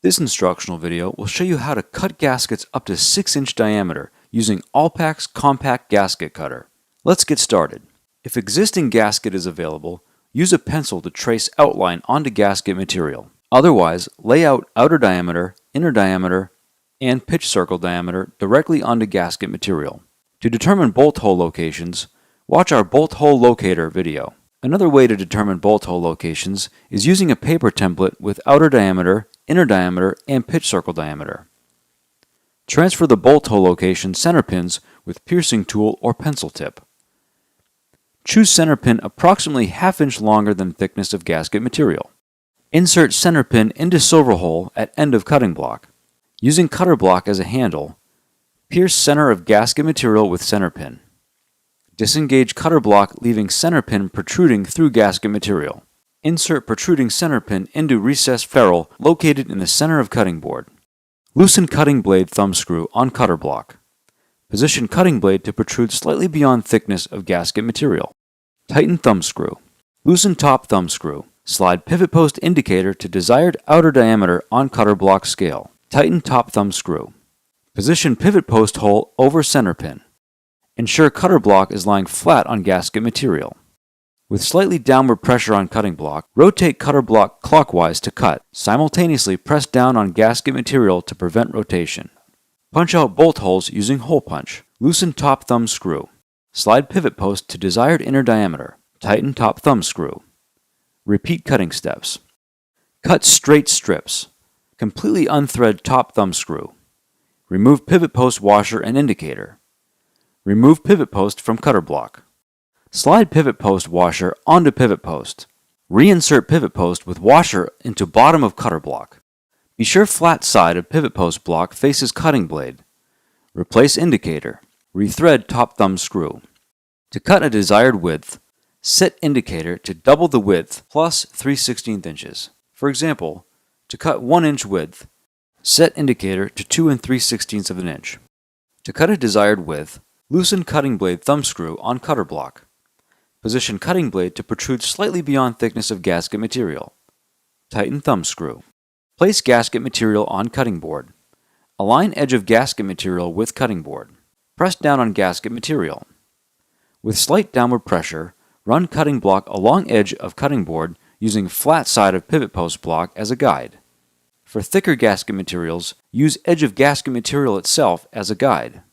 This instructional video will show you how to cut gaskets up to 6-inch diameter using Allpax Compact Gasket Cutter. Let's get started. If existing gasket is available, use a pencil to trace outline onto gasket material. Otherwise, lay out outer diameter, inner diameter, and pitch circle diameter directly onto gasket material. To determine bolt hole locations, watch our bolt hole locator video. Another way to determine bolt hole locations is using a paper template with outer diameter, inner diameter, and pitch circle diameter. Transfer the bolt hole location center pins with piercing tool or pencil tip. Choose center pin approximately ½ inch longer than thickness of gasket material. Insert center pin into silver hole at end of cutting block. Using cutter block as a handle, pierce center of gasket material with center pin. Disengage cutter block, leaving center pin protruding through gasket material. Insert protruding center pin into recessed ferrule located in the center of cutting board. Loosen cutting blade thumb screw on cutter block. Position cutting blade to protrude slightly beyond thickness of gasket material. Tighten thumb screw. Loosen top thumb screw. Slide pivot post indicator to desired outer diameter on cutter block scale. Tighten top thumb screw. Position pivot post hole over center pin. Ensure cutter block is lying flat on gasket material. With slightly downward pressure on cutting block, rotate cutter block clockwise to cut. Simultaneously press down on gasket material to prevent rotation. Punch out bolt holes using hole punch. Loosen top thumb screw. Slide pivot post to desired inner diameter. Tighten top thumb screw. Repeat cutting steps. Cut straight strips. Completely unthread top thumb screw. Remove pivot post washer and indicator. Remove pivot post from cutter block. Slide pivot post washer onto pivot post. Reinsert pivot post with washer into bottom of cutter block. Be sure flat side of pivot post block faces cutting blade. Replace indicator. Rethread top thumb screw. To cut a desired width, set indicator to double the width plus 3/16 inches. For example, to cut 1 inch width, set indicator to 2 3/16 of an inch. To cut a desired width, loosen cutting blade thumb screw on cutter block. Position cutting blade to protrude slightly beyond thickness of gasket material. Tighten thumb screw. Place gasket material on cutting board. Align edge of gasket material with cutting board. Press down on gasket material. With slight downward pressure, run cutting block along edge of cutting board using flat side of pivot post block as a guide. For thicker gasket materials, use edge of gasket material itself as a guide.